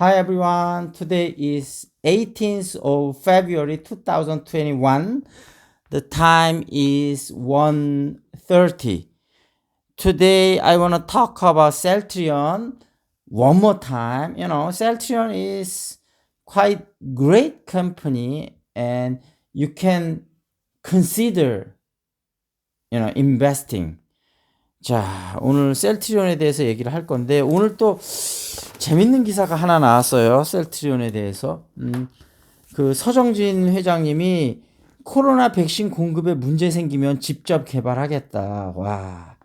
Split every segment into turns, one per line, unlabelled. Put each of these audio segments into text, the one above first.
Hi everyone. Today is 18th of February 2021. The time is 1:30. Today I want to talk about Celtrion one more time. Celtrion is quite great company and you can consider, investing. 자, 오늘 셀트리온에 대해서 얘기를 할 건데, 오늘 또 재밌는 기사가 하나 나왔어요. 셀트리온에 대해서. 그 서정진 회장님이 코로나 백신 공급에 문제 생기면 직접 개발하겠다. 와.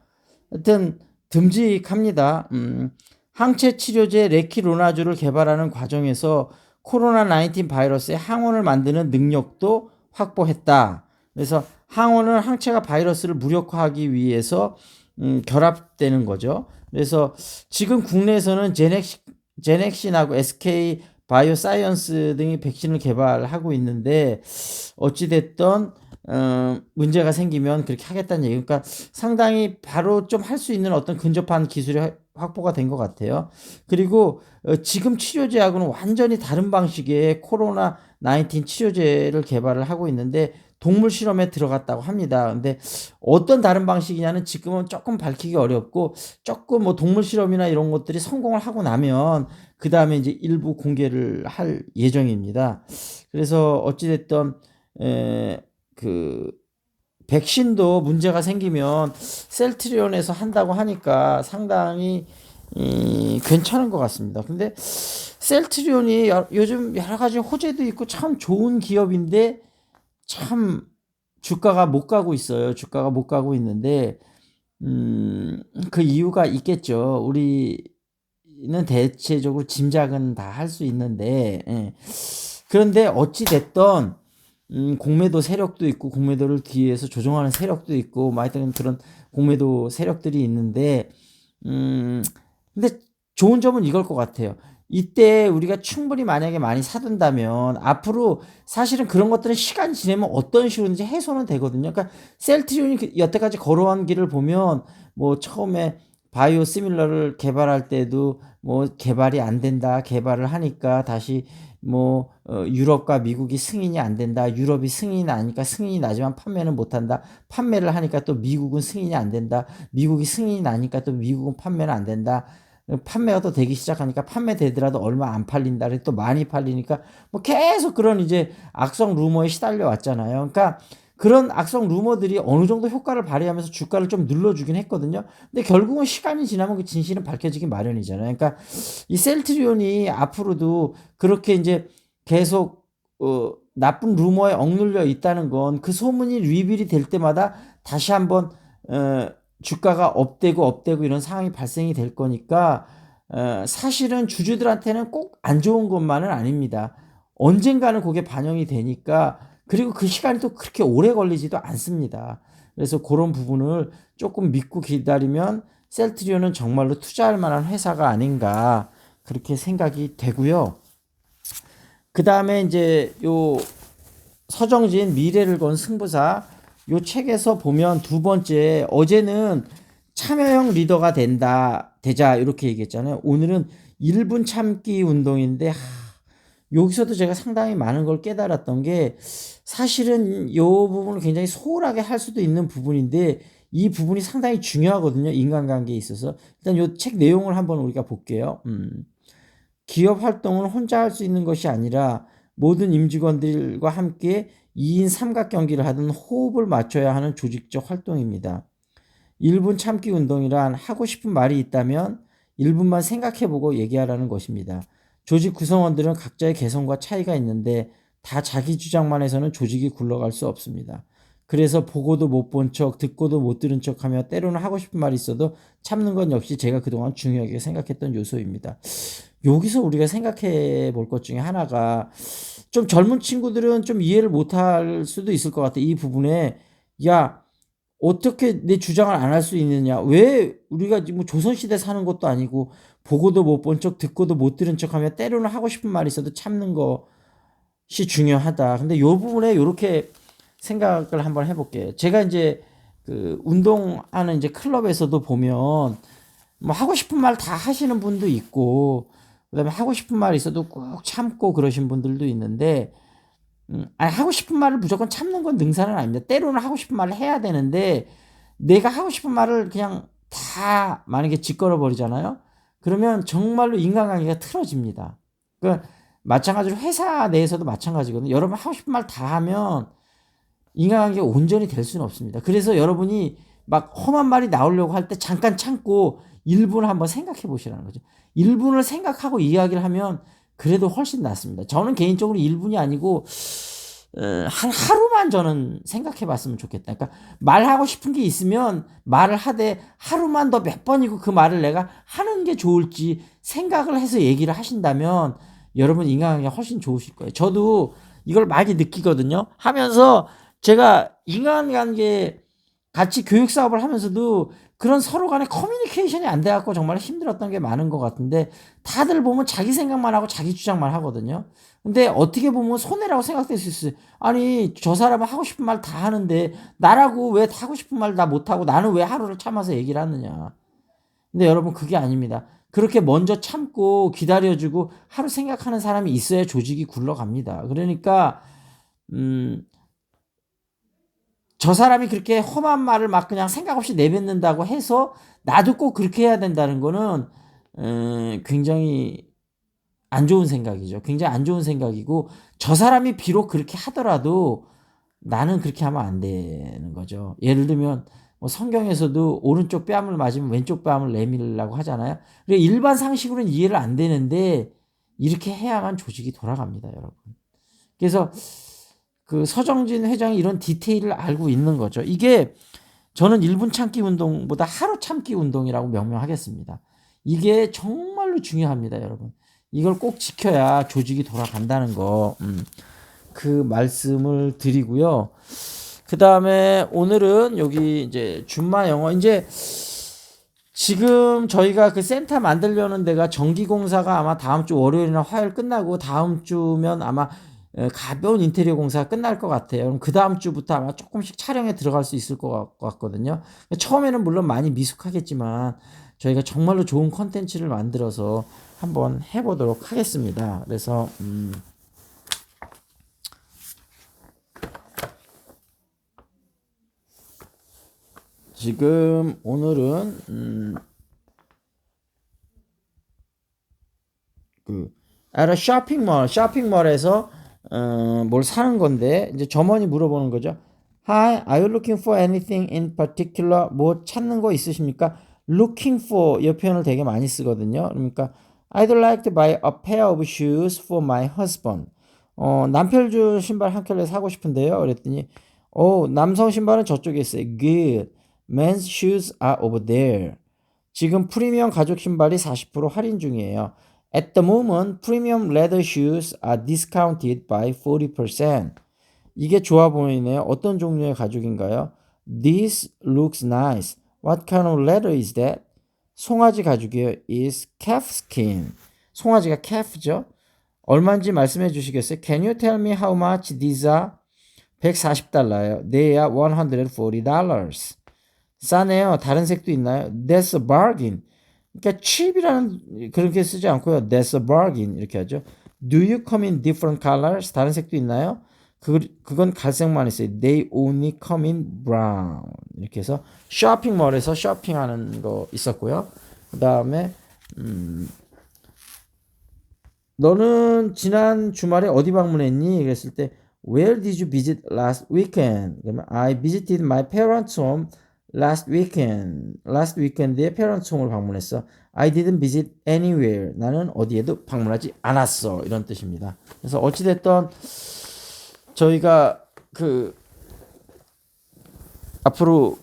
하여튼, 듬직합니다. 항체 치료제 레키로나주를 개발하는 과정에서 코로나19 바이러스의 항원을 만드는 능력도 확보했다. 그래서 항원은 항체가 바이러스를 무력화하기 위해서 결합되는 거죠. 그래서 지금 국내에서는 제넥신하고 SK 바이오사이언스 등이 백신을 개발하고 있는데 어찌됐든 문제가 생기면 그렇게 하겠다는 얘기. 그러니까 상당히 바로 좀 할 수 있는 어떤 근접한 기술이 확보가 된 것 같아요. 그리고 지금 치료제하고는 완전히 다른 방식의 코로나 19 치료제를 개발을 하고 있는데 동물 실험에 들어갔다고 합니다. 근데 어떤 다른 방식이냐는 지금은 조금 밝히기 어렵고 조금 뭐 동물 실험이나 이런 것들이 성공을 하고 나면 그 다음에 이제 일부 공개를 할 예정입니다. 그래서 어찌됐든 그 백신도 문제가 생기면 셀트리온에서 한다고 하니까 상당히 괜찮은 것 같습니다. 근데 셀트리온이 요즘 여러 가지 호재도 있고 참 좋은 기업인데 참 주가가 못 가고 있어요. 주가가 못 가고 있는데 그 이유가 있겠죠. 우리는 대체적으로 짐작은 다 할 수 있는데 그런데 어찌 됐던 공매도 세력도 있고 공매도를 뒤에서 조종하는 세력도 있고 하여튼 그런 공매도 세력들이 있는데 근데 좋은 점은 이걸 것 같아요. 이때 우리가 충분히 만약에 많이 사둔다면 앞으로 사실은 그런 것들은 시간이 지나면 어떤 식으로든지 해소는 되거든요. 그러니까 셀트리온이 여태까지 걸어온 길을 보면 뭐 처음에 바이오 시밀러를 개발할 때도 뭐 개발이 안 된다. 개발을 하니까 다시 뭐 유럽과 미국이 승인이 안 된다. 유럽이 승인이 나니까 승인이 나지만 판매는 못 한다. 판매를 하니까 또 미국은 승인이 안 된다. 미국이 승인이 나니까 또 미국은 판매는 안 된다. 판매가 또 되기 시작하니까 판매되더라도 얼마 안 팔린다. 또 많이 팔리니까 뭐 계속 그런 이제 악성 루머에 시달려 왔잖아요. 그러니까 그런 악성 루머들이 어느 정도 효과를 발휘하면서 주가를 좀 눌러주긴 했거든요. 근데 결국은 시간이 지나면 그 진실은 밝혀지기 마련이잖아요. 그러니까 이 셀트리온이 앞으로도 그렇게 이제 계속 나쁜 루머에 억눌려 있다는 건 그 소문이 리빌이 될 때마다 다시 한번 주가가 업되고 이런 상황이 발생이 될 거니까 사실은 주주들한테는 꼭 안 좋은 것만은 아닙니다. 언젠가는 그게 반영이 되니까 그리고 그 시간이 또 그렇게 오래 걸리지도 않습니다. 그래서 그런 부분을 조금 믿고 기다리면 셀트리온은 정말로 투자할 만한 회사가 아닌가 그렇게 생각이 되고요. 그 다음에 이제 요 서정진 미래를 건 승부사 요 책에서 보면 두 번째 어제는 참여형 리더가 되자 이렇게 얘기했잖아요. 오늘은 1분 참기 운동인데 여기서도 제가 상당히 많은 걸 깨달았던 게 사실은 이 부분을 굉장히 소홀하게 할 수도 있는 부분인데 이 부분이 상당히 중요하거든요. 인간관계에 있어서. 일단 이 책 내용을 한번 우리가 볼게요. 기업 활동은 혼자 할 수 있는 것이 아니라 모든 임직원들과 함께 2인 삼각경기를 하든 호흡을 맞춰야 하는 조직적 활동입니다. 1분 참기 운동이란 하고 싶은 말이 있다면 1분만 생각해보고 얘기하라는 것입니다. 조직 구성원들은 각자의 개성과 차이가 있는데 다 자기 주장만 해서는 조직이 굴러갈 수 없습니다. 그래서 보고도 못 본 척, 듣고도 못 들은 척하며 때로는 하고 싶은 말이 있어도 참는 건 역시 제가 그동안 중요하게 생각했던 요소입니다. 여기서 우리가 생각해 볼 것 중에 하나가 좀 젊은 친구들은 좀 이해를 못할 수도 있을 것 같아. 이 부분에 야 어떻게 내 주장을 안 할 수 있느냐? 왜 우리가 뭐 조선시대 사는 것도 아니고 보고도 못 본 척, 듣고도 못 들은 척하며 때로는 하고 싶은 말이 있어도 참는 것이 중요하다. 근데 이 부분에 이렇게 생각을 한번 해볼게요. 제가 이제 그 운동하는 이제 클럽에서도 보면 뭐 하고 싶은 말 다 하시는 분도 있고 그다음에 하고 싶은 말이 있어도 꾹 참고 그러신 분들도 있는데, 아니, 하고 싶은 말을 무조건 참는 건 능사는 아닙니다. 때로는 하고 싶은 말을 해야 되는데, 내가 하고 싶은 말을 그냥 다 만약에 짓걸어 버리잖아요. 그러면 정말로 인간관계가 틀어집니다. 그 마찬가지로 회사 내에서도 마찬가지거든요. 여러분 하고 싶은 말 다 하면 인간관계가 온전히 될 수는 없습니다. 그래서 여러분이 막 험한 말이 나오려고 할 때 잠깐 참고 1분 한번 생각해 보시라는 거죠. 1분을 생각하고 이야기를 하면 그래도 훨씬 낫습니다. 저는 개인적으로 1분이 아니고 한 하루만 저는 생각해 봤으면 좋겠다. 그러니까 말하고 싶은 게 있으면 말을 하되 하루만 더 몇 번이고 그 말을 내가 하는 게 좋을지 생각을 해서 얘기를 하신다면 여러분 인간관계가 훨씬 좋으실 거예요. 저도 이걸 많이 느끼거든요. 하면서 제가 인간관계 같이 교육 사업을 하면서도 그런 서로 간의 커뮤니케이션이 안 돼갖고 정말 힘들었던 게 많은 것 같은데, 다들 보면 자기 생각만 하고 자기 주장만 하거든요. 근데 어떻게 보면 손해라고 생각될 수 있어요. 아니, 저 사람은 하고 싶은 말 다 하는데 나라고 왜 하고 싶은 말 다 못하고 나는 왜 하루를 참아서 얘기를 하느냐. 근데 여러분 그게 아닙니다. 그렇게 먼저 참고 기다려주고 하루 생각하는 사람이 있어야 조직이 굴러갑니다. 그러니까 저 사람이 그렇게 험한 말을 막 그냥 생각 없이 내뱉는다고 해서 나도 꼭 그렇게 해야 된다는 거는 굉장히 안 좋은 생각이죠. 굉장히 안 좋은 생각이고, 저 사람이 비록 그렇게 하더라도 나는 그렇게 하면 안 되는 거죠. 예를 들면 뭐 성경에서도 오른쪽 뺨을 맞으면 왼쪽 뺨을 내밀라고 하잖아요. 일반 상식으로는 이해를 안 되는데 이렇게 해야만 조직이 돌아갑니다, 여러분. 그래서 그 서정진 회장이 이런 디테일을 알고 있는 거죠. 이게 저는 1분 참기 운동보다 하루 참기 운동이라고 명명하겠습니다. 이게 정말로 중요합니다, 여러분. 이걸 꼭 지켜야 조직이 돌아간다는 거, 그 말씀을 드리고요. 그 다음에 오늘은 여기 이제 준마 영어, 이제 지금 저희가 그 센터 만들려는 데가 전기공사가 아마 다음 주 월요일이나 화요일 끝나고 다음 주면 아마 가벼운 인테리어 공사가 끝날 것 같아요. 그럼 그 다음 주부터 아마 조금씩 촬영에 들어갈 수 있을 것 같거든요. 처음에는 물론 많이 미숙하겠지만 저희가 정말로 좋은 컨텐츠를 만들어서 한번 해보도록 하겠습니다. 그래서 지금 오늘은 그 at a 쇼핑몰에서 뭘 사는 건데 이제 점원이 물어보는 거죠. Hi, are you looking for anything in particular? 뭐 찾는 거 있으십니까? Looking for 이 표현을 되게 많이 쓰거든요. 그러니까 I'd like to buy a pair of shoes for my husband. 남편 줄 신발 한 켤레 사고 싶은데요. 그랬더니 남성 신발은 저쪽에 있어요. Good. Men's shoes are over there. 지금 프리미엄 가죽 신발이 40% 할인 중이에요. At the moment, premium leather shoes are discounted by 40%. 이게 좋아 보이네요. 어떤 종류의 가죽인가요? This looks nice. What kind of leather is that? 송아지 가죽이에요. Is calfskin. 송아지가 calf죠. 얼마인지 말씀해 주시겠어요? Can you tell me how much these are? $140예요. They are $140. 싸네요. 다른 색도 있나요? That's a bargain. 그러니까 cheap이라는 그렇게 쓰지 않고요. That's a bargain 이렇게 하죠. Do you come in different colors? 다른 색도 있나요? 그건 갈색만 있어요. They only come in brown. 이렇게 해서 쇼핑몰에서 쇼핑하는 거 있었고요. 그 다음에 너는 지난 주말에 어디 방문했니? 그랬을 때 Where did you visit last weekend? 그러면 I visited my parents' home last weekend. last weekend에 parents' home을 방문했어. I didn't visit anywhere. 나는 어디에도 방문하지 않았어. 이런 뜻입니다. 그래서 어찌됐든 저희가 그 앞으로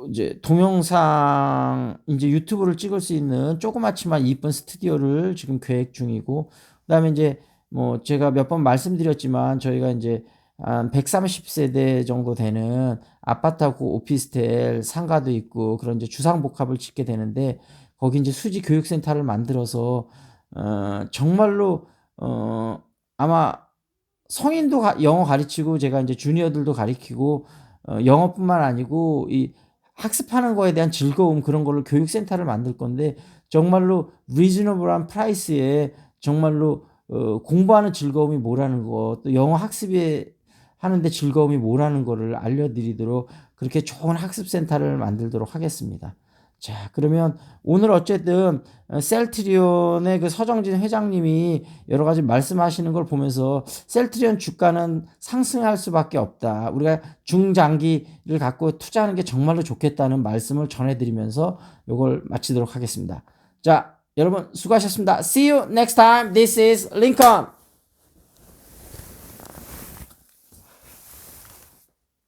이제 동영상 이제 유튜브를 찍을 수 있는 조그맣지만 이쁜 스튜디오를 지금 계획 중이고, 그다음에 이제 뭐 제가 몇 번 말씀드렸지만 저희가 이제 한 130세대 정도 되는 아파트하고 오피스텔 상가도 있고 그런 이제 주상복합을 짓게 되는데, 거기 이제 수지 교육센터를 만들어서 정말로 아마 성인도 영어 가르치고 제가 이제 주니어들도 가르치고 영어뿐만 아니고 이 학습하는 거에 대한 즐거움 그런 걸로 교육센터를 만들 건데 정말로 리즈너블한 프라이스에 정말로 공부하는 즐거움이 뭐라는 거, 또 영어 학습에 하는데 즐거움이 뭐라는 거를 알려드리도록 그렇게 좋은 학습센터를 만들도록 하겠습니다. 자, 그러면 오늘 어쨌든 셀트리온의 그 서정진 회장님이 여러 가지 말씀하시는 걸 보면서 셀트리온 주가는 상승할 수밖에 없다. 우리가 중장기를 갖고 투자하는 게 정말로 좋겠다는 말씀을 전해드리면서 이걸 마치도록 하겠습니다. 자, 여러분 수고하셨습니다. See you next time. This is Lincoln.